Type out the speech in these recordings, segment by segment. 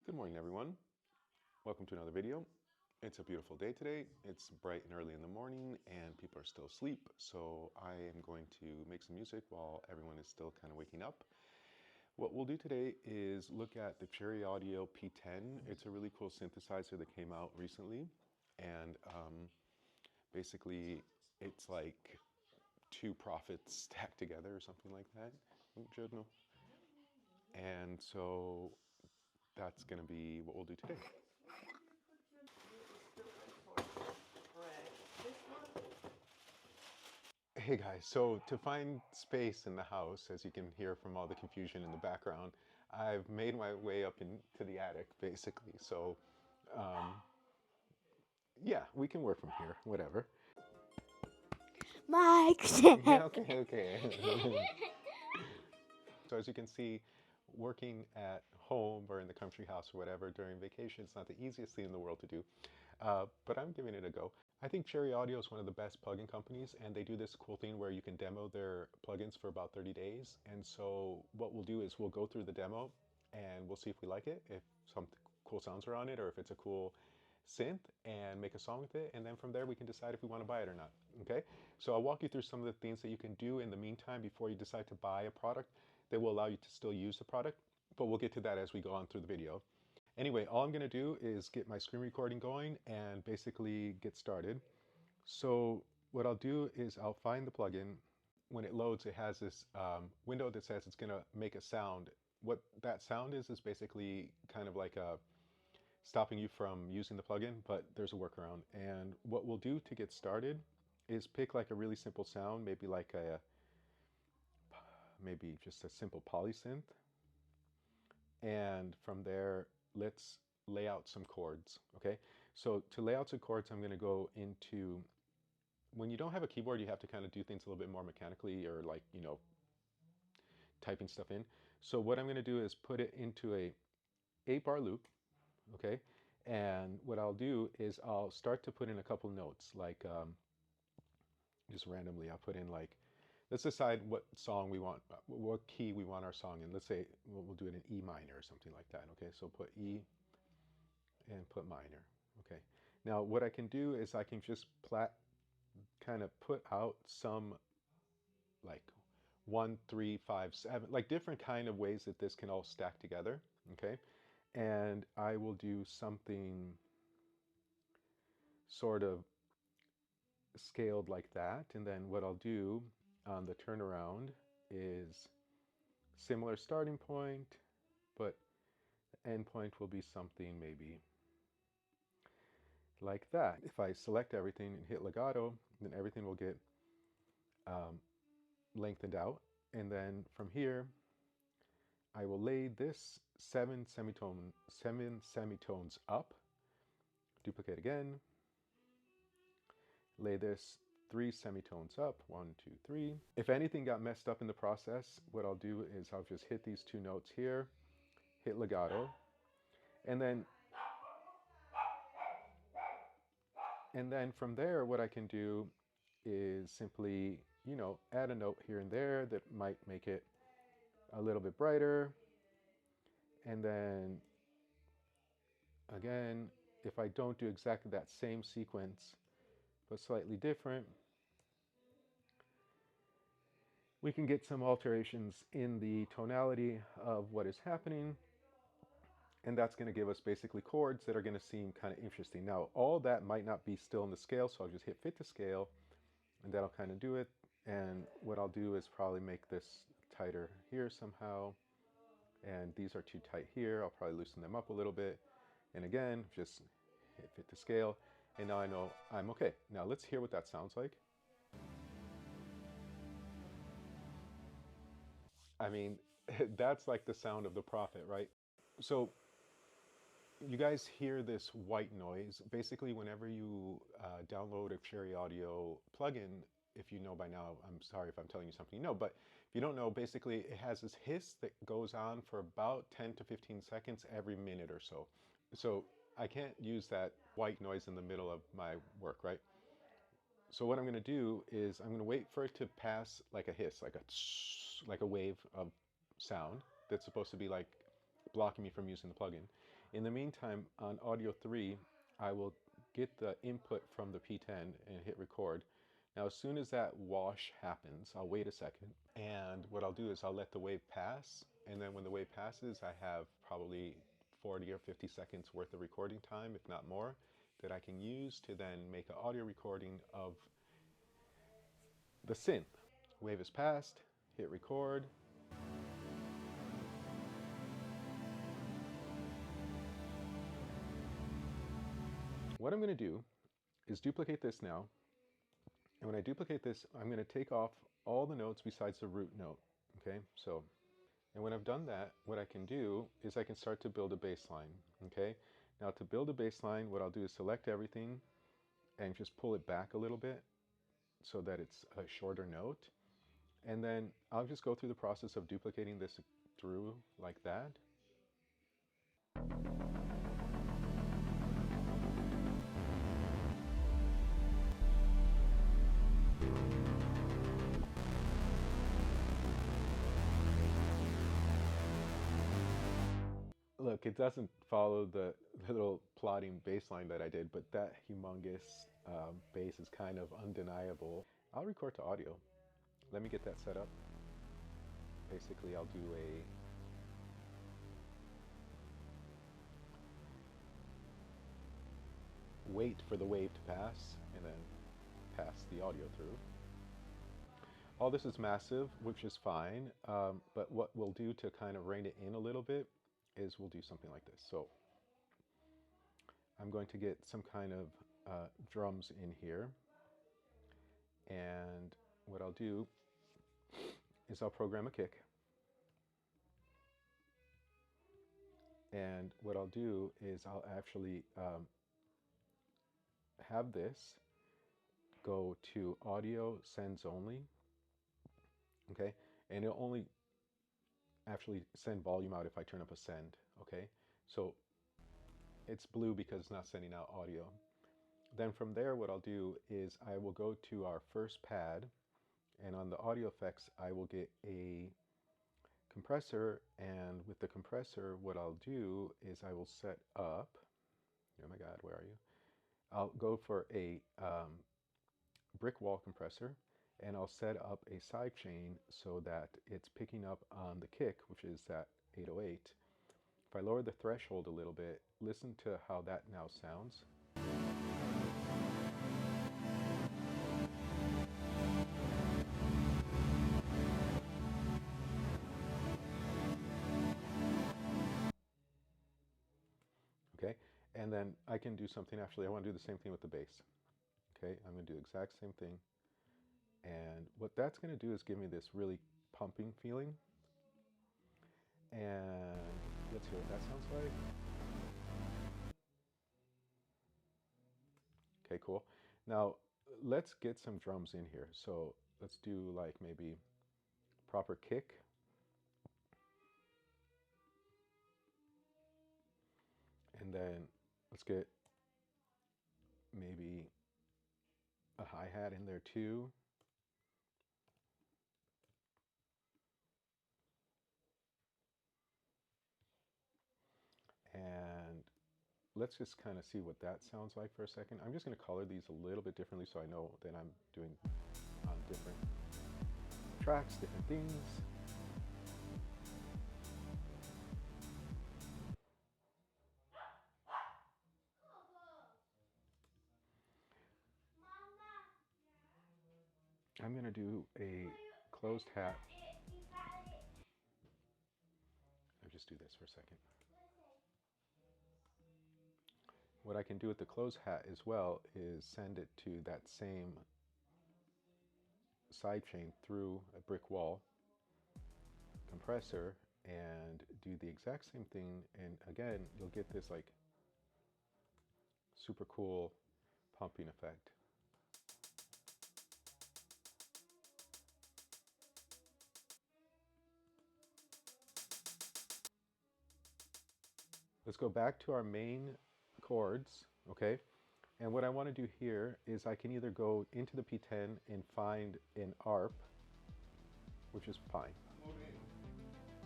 Good morning, everyone. Welcome to another video. It's a beautiful day today. It's bright and early in the morning and people are still asleep, so I am going to make some music while everyone is still kind of waking up. What we'll do today is look at the Cherry Audio P-10. It's a really cool synthesizer that came out recently, and basically it's like two Prophets stacked together or something like that. And so that's going to be what we'll do today. Hey guys, so to find space in the house, as you can hear from all the confusion in the background, I've made my way up into the attic, basically. So, yeah, we can work from here, whatever. Mike. Yeah, okay. So as you can see, working at home or in the country house or whatever during vacation is not the easiest thing in the world to do, but I'm giving it a go. I think Cherry Audio is one of the best plugin companies, and they do this cool thing where you can demo their plugins for about 30 days. And so what we'll do is we'll go through the demo and we'll see if we like it, if some cool sounds are on it, or if it's a cool synth, and make a song with it. And then from there we can decide if we want to buy it or not. Okay, so I'll walk you through some of the things that you can do in the meantime before you decide to buy a product that will allow you to still use the product, but we'll get to that as we go on through the video. Anyway, all I'm going to do is get my screen recording going and basically get started. So what I'll do is I'll find the plugin. When it loads, it has this window that says it's going to make a sound. What that sound is basically kind of like stopping you from using the plugin, but there's a workaround. And what we'll do to get started is pick like a really simple sound, maybe just a simple polysynth. And from there, let's lay out some chords, okay? So to lay out some chords, I'm gonna go into, when you don't have a keyboard, you have to kind of do things a little bit more mechanically, or like, typing stuff in. So what I'm gonna do is put it into a 8-bar loop, okay? And what I'll do is I'll start to put in a couple notes, like just randomly, I'll put in like, let's decide what song we want, what key we want our song in. Let's say we'll do it in E minor or something like that, okay? So put E and put minor, okay? Now what I can do is I can just kind of put out some like 1, 3, 5, 7, like different kind of ways that this can all stack together, okay? And I will do something sort of scaled like that. And then what I'll do on the turnaround is similar starting point, but the end point will be something maybe like that. If I select everything and hit legato, then everything will get lengthened out. And then from here, I will lay this seven semitones up, duplicate again, lay this 3 semitones up, 1, 2, 3. If anything got messed up in the process, what I'll do is I'll just hit these two notes here, hit legato, and then from there, what I can do is simply, add a note here and there that might make it a little bit brighter. And then again, if I don't do exactly that same sequence, but slightly different, we can get some alterations in the tonality of what is happening. And that's going to give us basically chords that are going to seem kind of interesting. Now, all that might not be still in the scale, so I'll just hit fit to scale, and that'll kind of do it. And what I'll do is probably make this tighter here somehow. And these are too tight here. I'll probably loosen them up a little bit. And again, just hit fit to scale. And now I know I'm okay. Now let's hear what that sounds like. I mean, that's like the sound of the Prophet, right? So you guys hear this white noise. Basically, whenever you download a Cherry Audio plugin, if you know by now, I'm sorry if I'm telling you something you know, but if you don't know, basically it has this hiss that goes on for about 10 to 15 seconds every minute or so. So I can't use that white noise in the middle of my work, right? So what I'm going to do is I'm going to wait for it to pass like a hiss, like a wave of sound that's supposed to be like blocking me from using the plugin. In the meantime, on Audio 3, I will get the input from the P-10 and hit record. Now, as soon as that wash happens, I'll wait a second. And what I'll do is I'll let the wave pass. And then when the wave passes, I have probably 40 or 50 seconds worth of recording time, if not more, that I can use to then make an audio recording of the synth. Wave is passed, hit record. What I'm going to do is duplicate this now. And when I duplicate this, I'm going to take off all the notes besides the root note. Okay, so, and when I've done that, what I can do is I can start to build a bass line. Okay, now to build a bass line, what I'll do is select everything and just pull it back a little bit so that it's a shorter note. And then I'll just go through the process of duplicating this through like that. Look, it doesn't follow the little plotting bass line that I did, but that humongous bass is kind of undeniable. I'll record to audio. Let me get that set up. Basically, I'll do a wait for the wave to pass and then pass the audio through. All this is massive, which is fine, but what we'll do to kind of rein it in a little bit is we'll do something like this. So I'm going to get some kind of drums in here, and what I'll do is I'll program a kick, and what I'll do is I'll actually have this go to audio sends only, okay, and it'll only actually send volume out if I turn up a send, okay? So it's blue because it's not sending out audio. Then from there, what I'll do is I will go to our first pad, and on the audio effects, I will get a compressor, and with the compressor, what I'll do is I will set up, oh my God, where are you? I'll go for a brick wall compressor, and I'll set up a sidechain so that it's picking up on the kick, which is that 808. If I lower the threshold a little bit, listen to how that now sounds. Okay, and then I can do something, actually I want to do the same thing with the bass. Okay, I'm going to do the exact same thing. And what that's going to do is give me this really pumping feeling. And let's hear what that sounds like. Okay, cool. Now let's get some drums in here. So let's do like maybe proper kick. And then let's get maybe a hi-hat in there too. And let's just kind of see what that sounds like for a second. I'm just going to color these a little bit differently so I know that I'm doing on different tracks, different things. I'm going to do a closed hat. I'll just do this for a second. What I can do with the closed hat as well is send it to that same sidechain through a brick wall compressor and do the exact same thing, and again you'll get this like super cool pumping effect. Let's go back to our main chords, okay? And what I want to do here is I can either go into the P-10 and find an ARP, which is fine,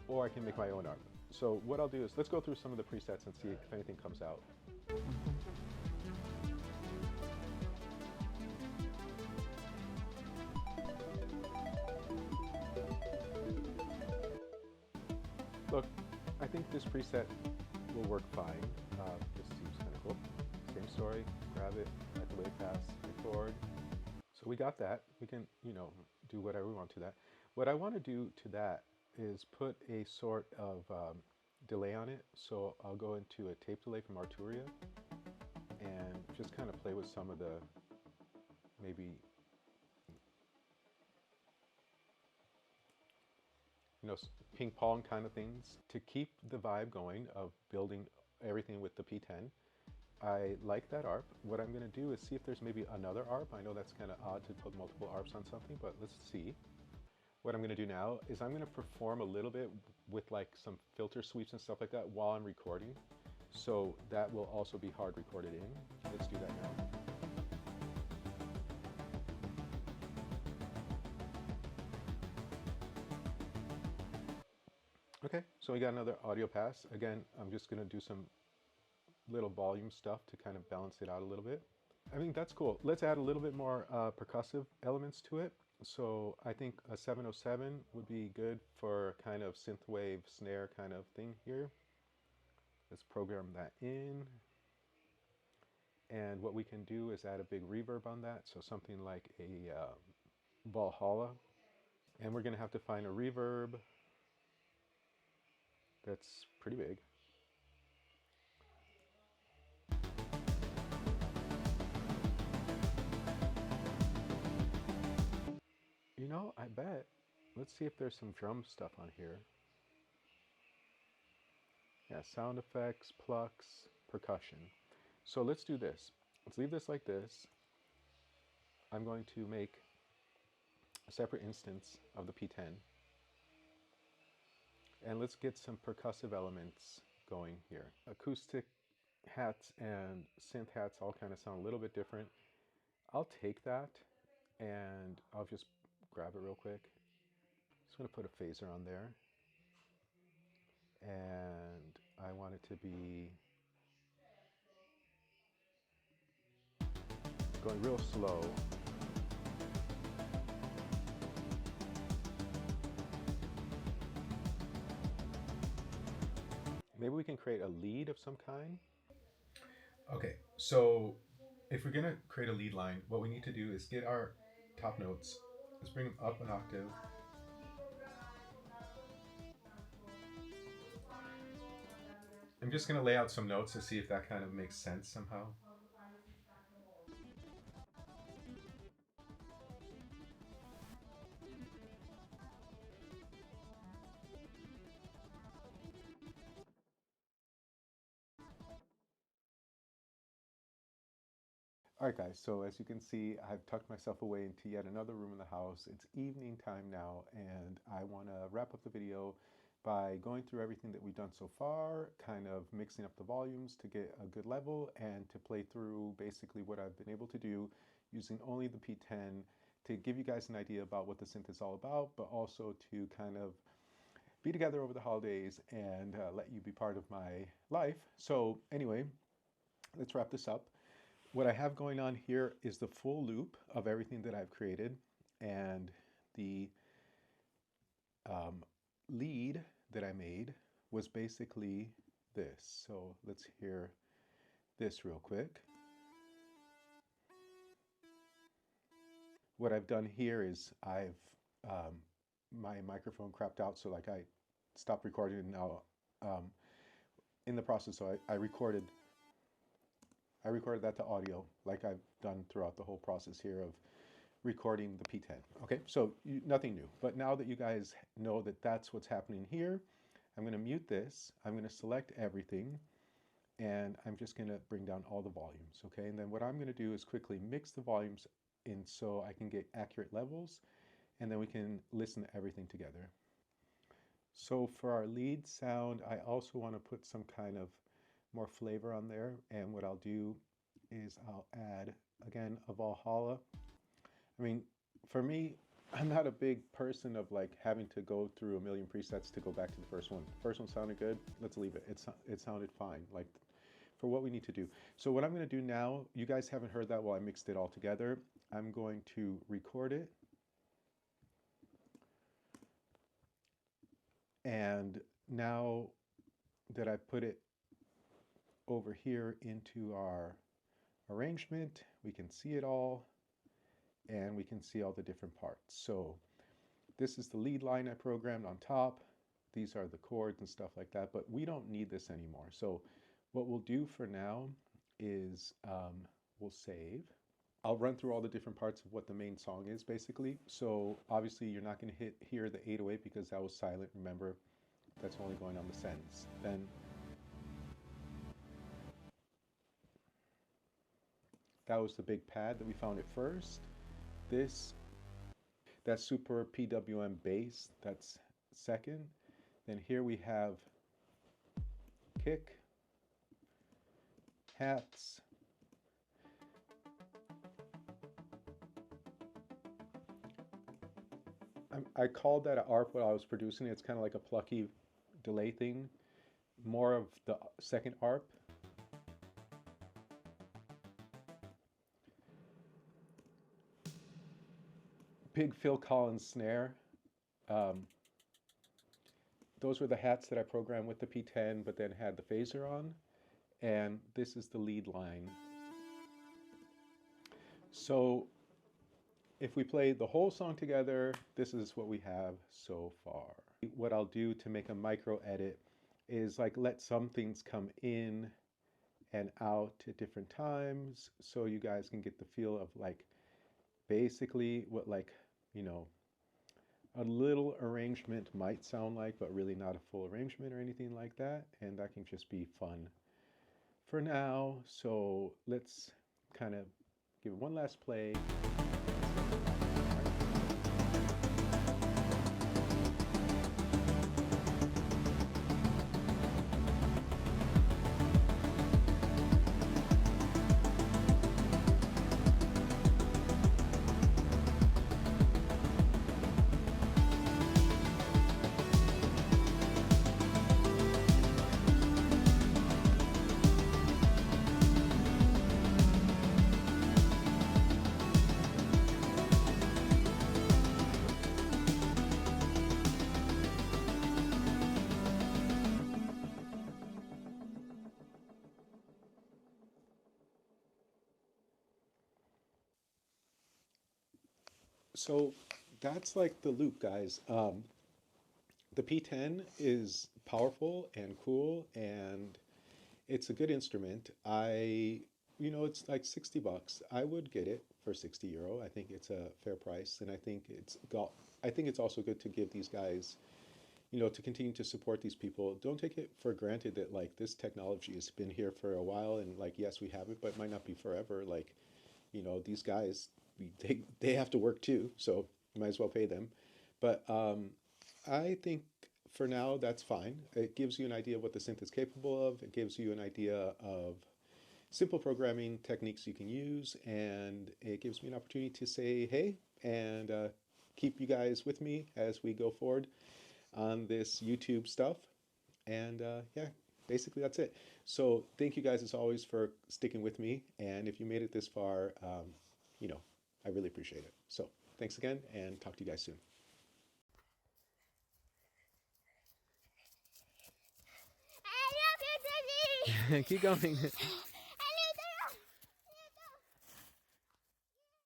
or I can make my own ARP. So what I'll do is let's go through some of the presets and see if anything comes out. Look, I think this preset will work fine. This seems kind of cool. Same story, grab it, let the wave pass, record. So we got that. We can, do whatever we want to that. What I want to do to that is put a sort of delay on it. So I'll go into a tape delay from Arturia and just kind of play with some of the maybe, ping pong kind of things to keep the vibe going of building everything with the P-10. I like that ARP. What I'm going to do is see if there's maybe another ARP. I know that's kind of odd to put multiple ARPs on something, but let's see. What I'm going to do now is I'm going to perform a little bit with like some filter sweeps and stuff like that while I'm recording. So that will also be hard recorded in. Let's do that now. Okay, so we got another audio pass. Again, I'm just going to do some little volume stuff to kind of balance it out a little bit. I mean, that's cool. Let's add a little bit more percussive elements to it. So I think a 707 would be good for kind of synthwave snare kind of thing here. Let's program that in. And what we can do is add a big reverb on that. So something like a Valhalla. And we're going to have to find a reverb that's pretty big. I bet. Let's see if there's some drum stuff on here. Yeah, sound effects, plucks, percussion. So let's do this. Let's leave this like this. I'm going to make a separate instance of the P-10. And let's get some percussive elements going here. Acoustic hats and synth hats all kind of sound a little bit different. I'll take that and I'll just grab it real quick. Just going to put a phaser on there. And I want it to be going real slow. Maybe we can create a lead of some kind. Okay, so if we're gonna create a lead line, what we need to do is get our top notes. Let's bring them up an octave. I'm just gonna lay out some notes to see if that kind of makes sense somehow. All right, guys, so as you can see, I've tucked myself away into yet another room in the house. It's evening time now, and I want to wrap up the video by going through everything that we've done so far, kind of mixing up the volumes to get a good level, and to play through basically what I've been able to do using only the P-10 to give you guys an idea about what the synth is all about, but also to kind of be together over the holidays and let you be part of my life. So anyway, let's wrap this up. What I have going on here is the full loop of everything that I've created, and the lead that I made was basically this. So let's hear this real quick. What I've done here is I've my microphone crapped out, so like I stopped recording and now in the process, so I recorded that to audio like I've done throughout the whole process here of recording the P-10. Okay, so nothing new. But now that you guys know that that's what's happening here, I'm going to mute this. I'm going to select everything, and I'm just going to bring down all the volumes. Okay, and then what I'm going to do is quickly mix the volumes in so I can get accurate levels, and then we can listen to everything together. So for our lead sound, I also want to put some kind of more flavor on there, and what I'll do is I'll add again a Valhalla. I mean, for me, I'm not a big person of like having to go through a million presets to go back to the first one. First one sounded good, let's leave it. It sounded fine, like for what we need to do. So what I'm going to do now, you guys haven't heard that while I mixed it all together. I'm going to record it. And now that I put it over here into our arrangement, we can see it all and we can see all the different parts. So this is the lead line I programmed on top. These are the chords and stuff like that, but we don't need this anymore. So what we'll do for now is we'll save. I'll run through all the different parts of what the main song is basically. So obviously you're not going to hear the 808 because that was silent. Remember, that's only going on the sends. Then that was the big pad that we found at first. That's super PWM bass, that's second. Then here we have kick, hats, I called that an ARP while I was producing it. It's kind of like a plucky delay thing, more of the second ARP. Big Phil Collins snare. Those were the hats that I programmed with the P-10, but then had the phaser on. And this is the lead line. So if we play the whole song together, this is what we have so far. What I'll do to make a micro edit is like let some things come in and out at different times so you guys can get the feel of like basically what, like, you know, a little arrangement might sound like, but really not a full arrangement or anything like that. And that can just be fun for now. So let's kind of give it one last play. So that's like the loop, guys. The P-10 is powerful and cool, and it's a good instrument. It's like 60 bucks. I would get it for 60 euro. I think it's a fair price, and I think it's also good to give these guys, to continue to support these people. Don't take it for granted that like this technology has been here for a while, and like yes, we have it, but it might not be forever. Like, these guys, they have to work too, so you might as well pay them. But I think for now that's fine. It gives you an idea of what the synth is capable of. It gives you an idea of simple programming techniques you can use, and it gives me an opportunity to say hey and keep you guys with me as we go forward on this YouTube stuff. And yeah, basically that's it. So thank you guys as always for sticking with me, and if you made it this far, I really appreciate it. So thanks again, and talk to you guys soon. I love you, Daddy. Keep going.